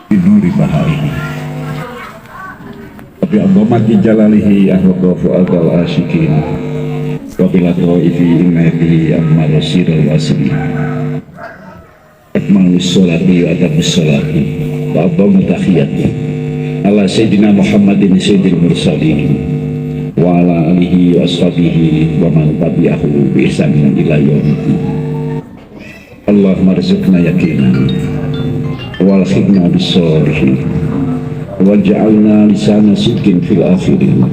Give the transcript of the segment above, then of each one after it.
binuri baharihi wa bi'adhamati jalalihi ahwadafu adal asyikin wa bilataifi inayatihi ammar sirul wasili akmalus sholati wa atabus sholati wa abdamu tahiyati ala sayyidina Muhammadin sayyidil mursalin wa ala alihi wa ashabihi wa man tabi'ahu bi ihsanin ila yaumiddin. Allahumma rizqna yaqinan wal khidna bis sholihin waj'alna lisana sidqin fil akhirin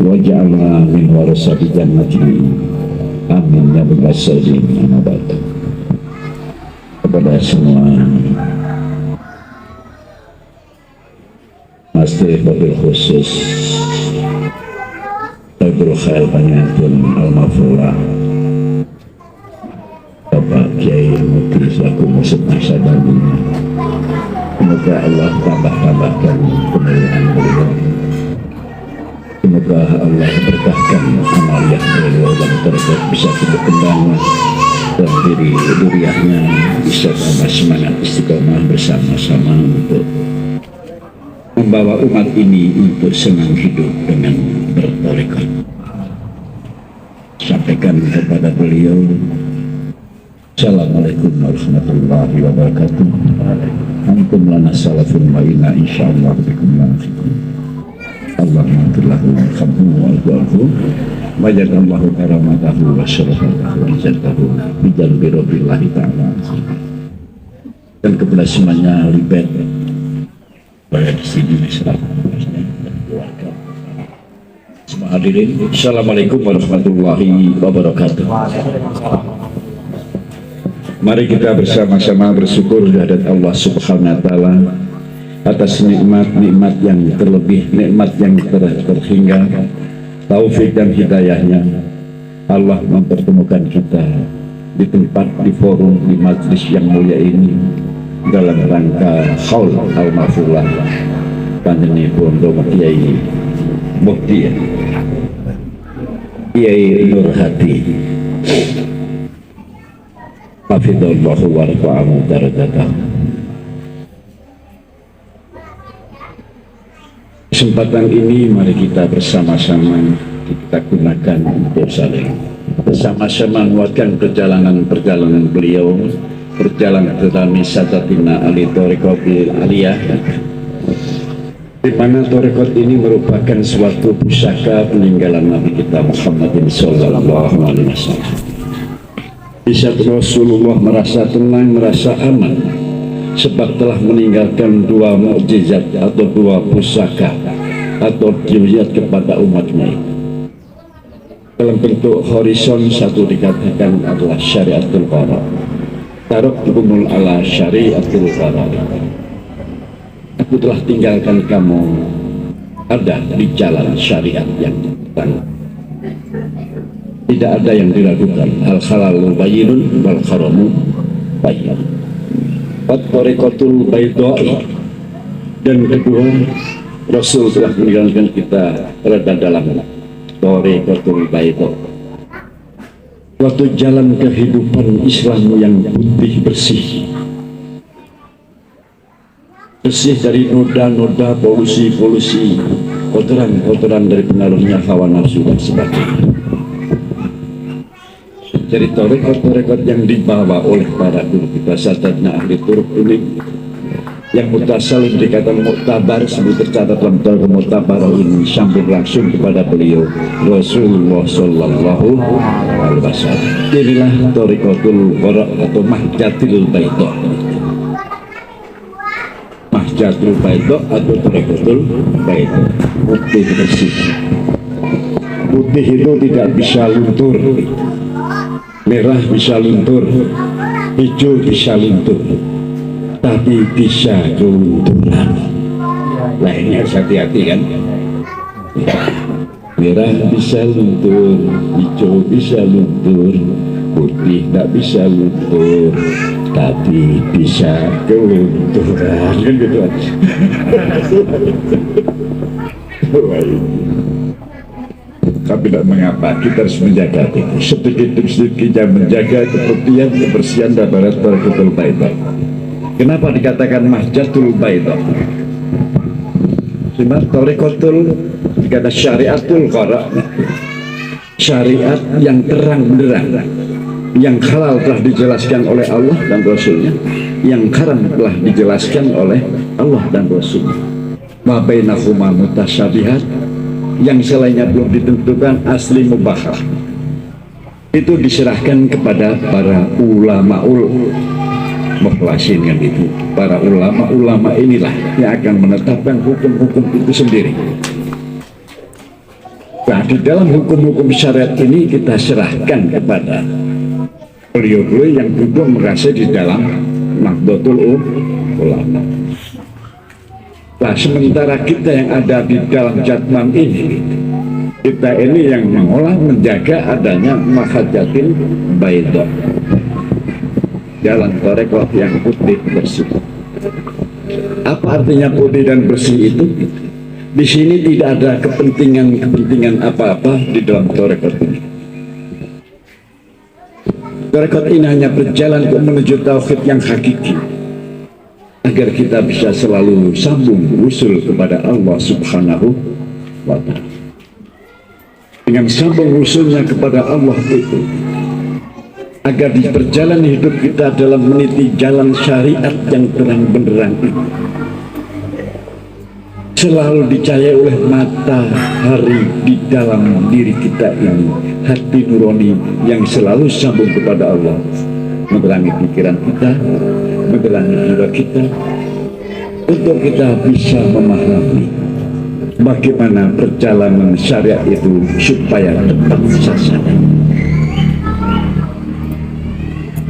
waj'alna min warasati jannatin amin ya rabbal alamin. Amin. Kepada semua Master Babil khusus Babil Khair Banyatun Al-Mafurah Bapak Kiai Mukti selaku musuh Naksabandi, semoga Allah tambah-tambahkan kemuliaan beliau, semoga Allah berkahkan amaliyah beliau dan terus bisa berkembang dan diri-diriahnya bisa tambah semangat istiqomah bersama-sama untuk membawa umat ini untuk senang hidup dengan bertarekat. Sampaikan kepada beliau, Assalamualaikum warahmatullahi wabarakatuh. Antum lana salafun wa inna insyaallah bikum lahiqun. Allahumma tillahu khamdu wa allahu wa jadallahu karamatahu wa syarafatahu wa jadahu bijalbi rabbillahi ta'ala. Dan kepada semuanya ribet berada di sini bersama dan keluarga. Semua hadirin, Assalamualaikum warahmatullahi wabarakatuh. Mari kita bersama-sama bersyukur kehadirat Allah Subhanahu wa taala atas nikmat-nikmat yang terlebih, nikmat yang terhingga, taufik dan hidayahnya. Allah mempertemukan kita di tempat, di forum, di majlis yang mulia ini dalam rangka Haul Al-Mafurah Panjeni Pondok Kiai Mukti Kiai Nur Hadi hafidhallahu wa rafa'ahu darajatahu. Kesempatan ini mari kita bersama-sama kita gunakan untuk saling bersama-sama menguatkan perjalanan beliau, perjalanan dalam Sadatina Ali Thariqatil Aliyah, di mana thariqat ini merupakan suatu pusaka peninggalan Nabi kita Muhammadin sallallahu alaihi wasallam. Di saat Rasulullah merasa tenang, merasa aman sebab telah meninggalkan dua mukjizat atau dua pusaka atau mukjizat kepada umatnya. Dalam bentuk horizon, satu dikatakan adalah syariatul qarar. Taraktukumul ala syariatul qarar. Aku telah tinggalkan kamu ada di jalan syariat yang tenang. Tidak ada yang diragukan. Al-halalu bayyinun wal haramu bayyin. At-tariqatul baydha'i. Dan kedua, Rasul telah meninggalkan kita berada dalam tariqatul baydha', suatu jalan kehidupan Islam yang putih bersih, bersih dari noda-noda polusi-polusi, kotoran-kotoran dari pengaruhnya hawa nafsu dan sebagainya. Dari tarekat-tarekat yang dibawa oleh para guru kita Sadatna ahli turuk ini yang mutasalim dikatakan muktabar, sebut tercatat dalam tarekat muktabar ini sampai langsung kepada beliau Rasulullah sallallahu alaihi wasallam. Inilah tarekatul qara atau mahjatul baydha. Mahjatul baydha atau tarekatul baydha, putih bersih. Putih itu tidak bisa luntur, merah bisa luntur, hijau bisa luntur, tapi bisa kelunturan. Nah ini harus hati-hati kan. Merah bisa luntur, hijau bisa luntur, putih tidak bisa luntur, tapi bisa kelunturan kan gitu aja. Tapi tidak mengapa, kita harus menjaga itu sedikit demi sedikit, kita menjaga keputihan, kebersihan dan barat berketul baik. Kenapa dikatakan mahjatul baydha? Sebab tarekotul kata syariatul qara, syariat yang terang benderang, yang halal telah dijelaskan oleh Allah dan Rasulnya, yang haram telah dijelaskan oleh Allah dan Rasulnya. Ma bainahuma mutasyabihat, yang selainnya belum ditentukan asli mubahah. Itu diserahkan kepada para ulamaul mukhlasin, kan itu. Para ulama inilah yang akan menetapkan hukum-hukum itu sendiri. Nah, di dalam hukum-hukum syariat ini kita serahkan kepada beliau-beliau yang duduk merasa di dalam Nahdlatul Ulama. Nah, sementara kita yang ada di dalam Jatmam ini, kita ini yang mengolah, menjaga adanya mahjatul baydha, jalan tarekat yang putih bersih. Apa artinya putih dan bersih itu? Di sini tidak ada kepentingan apa-apa di dalam tarekat ini. Tarekat ini hanya berjalan untuk menuju tauhid yang hakiki, agar kita bisa selalu sambung usul kepada Allah Subhanahu wa Ta'ala. Dengan sambung usulnya kepada Allah itu, agar di perjalanan hidup kita dalam meniti jalan syariat yang terang benderang itu selalu dicahayai oleh matahari di dalam diri kita ini, hati nurani yang selalu sambung kepada Allah, menerangi pikiran kita, menerangi jiwa kita, untuk kita bisa memahami bagaimana perjalanan syariat itu supaya tepat sasaran,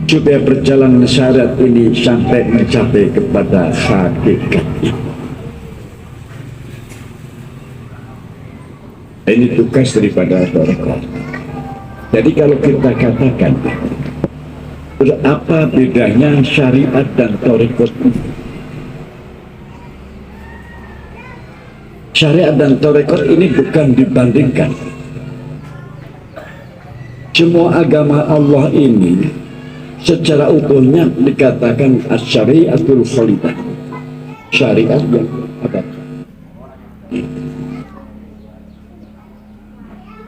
supaya perjalanan syariat ini sampai mencapai kepada hakikat. Ini tugas daripada tarekat. Jadi kalau kita katakan berapa bedanya syariat dan tarekat, syariat dan tarekat ini bukan dibandingkan. Semua agama Allah ini secara utuhnya dikatakan as-syari'atul khalidah, syariat yang abadi.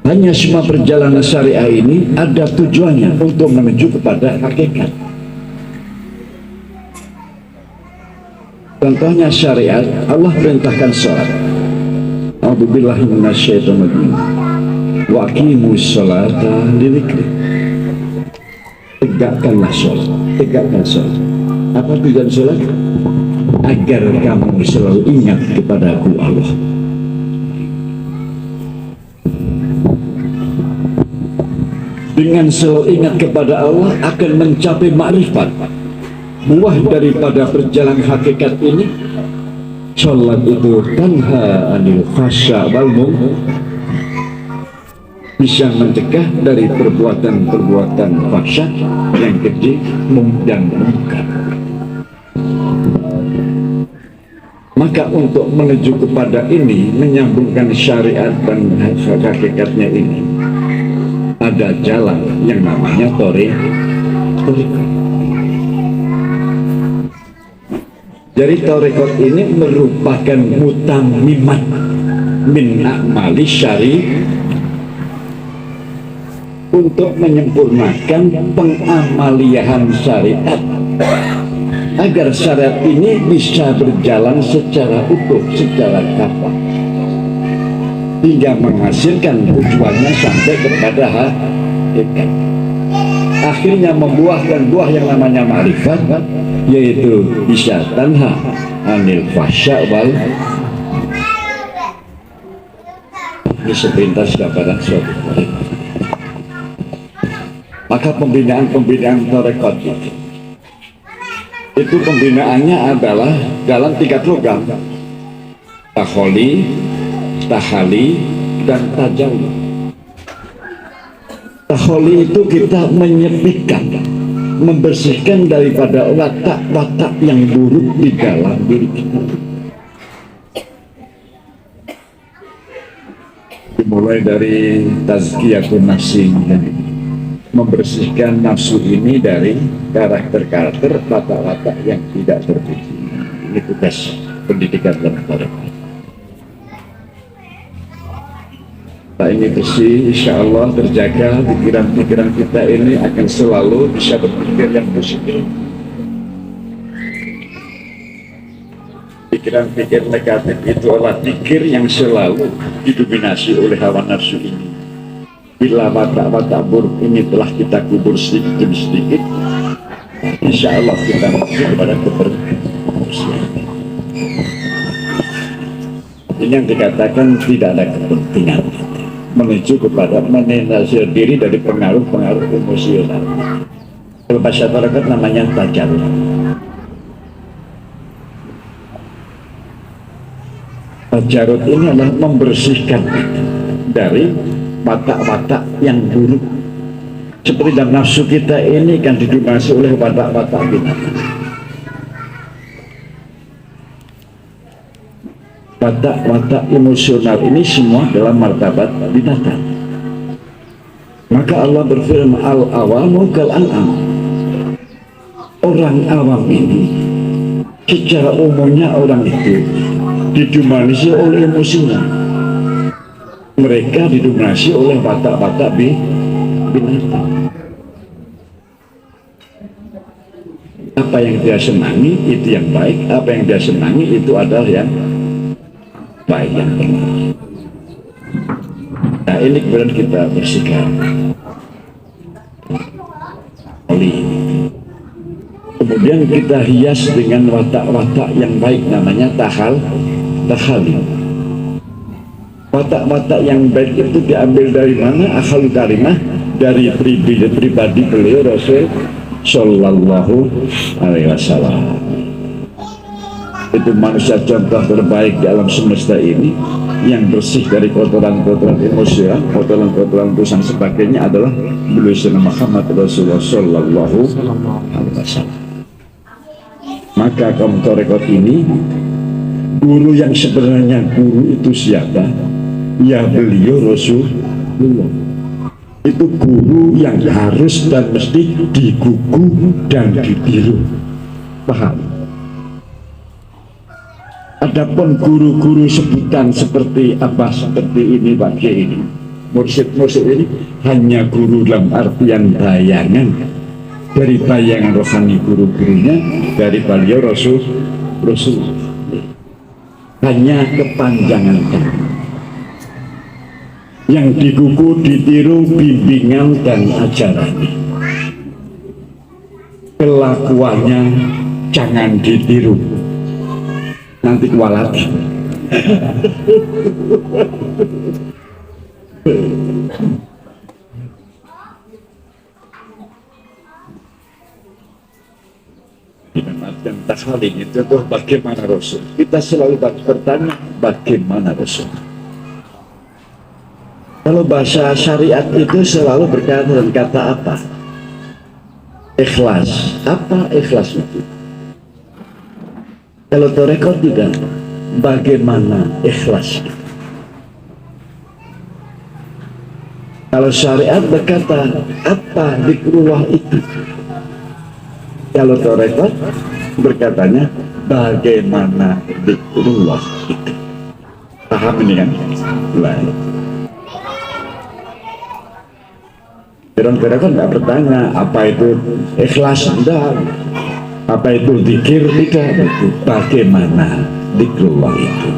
Hanya semua perjalanan syariah ini ada tujuannya untuk menuju kepada hakikat. Contohnya syariat, Allah perintahkan sholat. A'udzubillahi minasyaitonir rajim. Wa aqimus sholata lidzikri. Tegakkanlah sholat, tegakkan sholat. Apa tujuan sholat? Agar kamu selalu ingat kepada Aku Allah. Dengan selalu ingat kepada Allah akan mencapai makrifat. Buah daripada perjalanan hakikat ini, sholat itu tanha anil fahsya wal munkar, bisa mencegah dari perbuatan-perbuatan fahsya yang keji dan munkar. Maka untuk menuju kepada ini, menyambungkan syariat dan hakikatnya ini, ada jalan yang namanya tarekat. Jadi tarekat ini merupakan mutammimat min a'mali syari, untuk menyempurnakan pengamalian syariat agar syariat ini bisa berjalan secara utuh, secara kafah, hingga menghasilkan tujuannya sampai kepada hakikat. Akhirnya membuahkan buah yang namanya ma'rifat, yaitu bisa tanha anil fahsya wal ini sepintas gambaran suatu tarekat. Maka pembinaan tarekat itu pembinaannya adalah dalam 3 program: takholi, tahali, dan tajawuz. Takholi itu kita menyepikan, membersihkan daripada watak-watak yang buruk di dalam diri kita. Dimulai dari tazkiyatun nafsi, membersihkan nafsu ini dari karakter-karakter watak-watak yang tidak terpuji. Ini tugas pendidikan dalam tarekat. Nah, ini bersih, insya Allah terjaga, pikiran-pikiran kita ini akan selalu bisa berpikir yang positif. Pikiran-pikiran negatif itu adalah pikir yang selalu didominasi oleh hawa nafsu ini. Bila watak-watak buruk ini telah kita kubur sedikit demi sedikit, insya Allah kita menuju kepada kebersihan. Ini yang dikatakan tidak ada kepentingan, menuju kepada menetralisir diri dari pengaruh-pengaruh emosional. Kalau bahasa tarekat namanya tajarrud. Tajarrud ini adalah membersihkan dari watak-watak yang buruk. Seperti dalam nafsu kita ini kan didominasi oleh watak-watak binatang. Watak-watak emosional ini semua dalam martabat binatang. Maka Allah berfirman, al-awamu kal-an'am. Orang awam ini secara umumnya orang itu didominasi oleh emosinya. Mereka didominasi oleh watak-watak binatang. Apa yang dia senangi itu yang baik, apa yang dia senangi itu adalah yang baik, yang benar. Nah, ini kemudian kita bersihkan oli. Kemudian kita hias dengan watak-watak yang baik, namanya tahalli. Watak-watak yang baik itu diambil dari mana? Akhalu karimah, dari pribadi beliau Rasul Sallallahu Alaihi Wasallam. Itu manusia contoh terbaik di alam semesta ini, yang bersih dari kotoran-kotoran emosional, kotoran-kotoran dosa dan sebagainya adalah beliau Muhammad Rasulullah Sallallahu Alaihi Wasallam. Maka kaum tarekat ini, guru yang sebenarnya guru itu siapa? Ya beliau Rasulullah. Itu guru yang harus dan mesti digugu dan ditiru. Paham? Adapun guru-guru sebutan seperti apa, seperti ini, bagian ini, mursyid-mursyid ini hanya guru dalam artian bayangan dari bayangan rohani guru-gurunya, dari beliau Rasul, hanya kepanjangan tangan. Yang digugu, ditiru bimbingan dan ajarannya. Kelakuannya jangan ditiru, nanti kualat. Dan tahalli itu bagaimana Rasul. Kita selalu bertanya bagaimana Rasul. Kalau bahasa syariat itu selalu berkata dengan kata apa? Ikhlas. Apa ikhlas itu? Kalau tarekat tidak, bagaimana ikhlas? Kalau syariat berkata apa zikrullah itu? Kalau tarekat berkatanya bagaimana zikrullah itu? Paham ini kan? Baik. Kira-kira kan nggak bertanya apa itu ikhlas, enggak, apa itu zikir, tidak. Bagaimana zikrullah itu,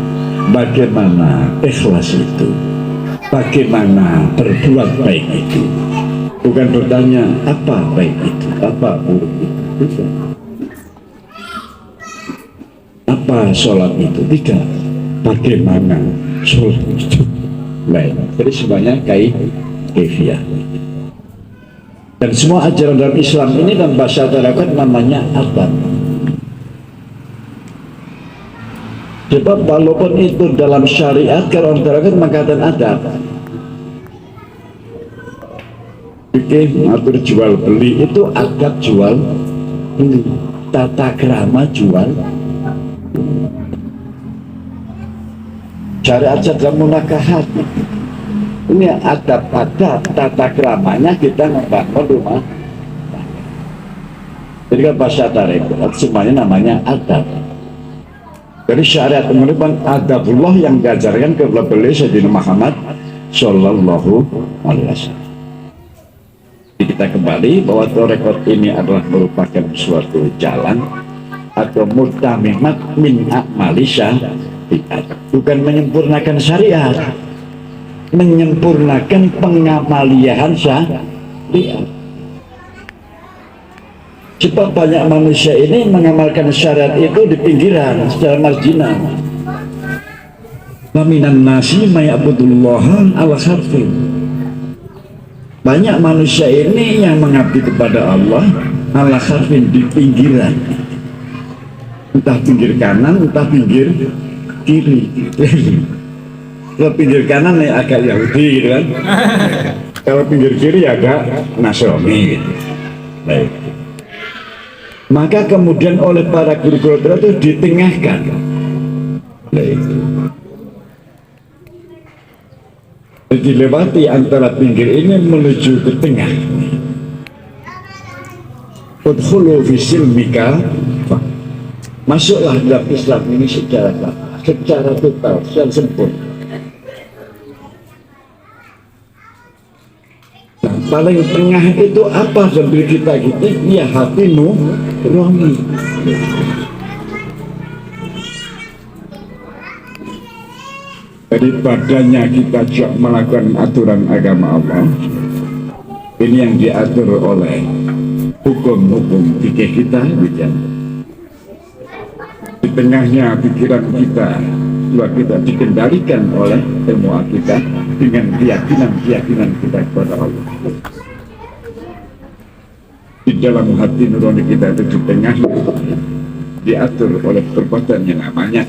bagaimana ikhlas itu, bagaimana berbuat baik itu. Bukan bertanya apa baik itu, apa buruk itu, tidak. Apa sholat itu, tidak. Bagaimana sholat itu, lain. Jadi semuanya kaifiyah. Dan semua ajaran dalam Islam ini dalam bahasa tarekat namanya adab. Sebab walaupun itu dalam syariat, kalau orang tarekat mengatakan adab. Oke, atur jual beli itu adab jual beli, tata krama jual. Syariat dalam munakahat, Ini adab-adab tata keramanya kita membangun rumah. Jadi kan bahasa tarekat semuanya namanya adab. Jadi syariat merupakan adabullah yang diajarkan kepada beliau Sayyidina Muhammad Sallallahu Alaihi Wasallam. Kita kembali bahwa tarekat ini adalah merupakan suatu jalan atau mutamimat min a'mali syariat, bukan menyempurnakan syariat, menyempurnakan pengamalian syariat. Sebab banyak manusia ini mengamalkan syariat itu di pinggiran secara marginal. Waminan nasi mayabudullah ala kharfin. Banyak manusia ini yang mengabdi kepada Allah ala kharfin, di pinggiran, entah pinggir kanan entah pinggir kiri. Kalau pinggir kanan ya agak Yahudi gitu kan. Kalau pinggir kiri agak Nasrani gitu. Baik. Maka kemudian oleh para guru-guru itu ditengahkan. Baik. Dilewati antara pinggir ini menuju ke tengah. Udkhulu fi silmika, masuklah dalam Islam ini secara total, secara sempurna. Nah, paling tengah itu apa sambil kita gitu? Ya hatimu rohani. Jadi badannya kita juga melakukan aturan agama Allah. Ini yang diatur oleh hukum-hukum fikih kita, di tengahnya pikiran kita, jiwa kita dikendalikan oleh ilmu kita dengan keyakinan kita kepada Allah. Di dalam hati nurani kita itu di tengah diatur oleh perbuatan yang namanya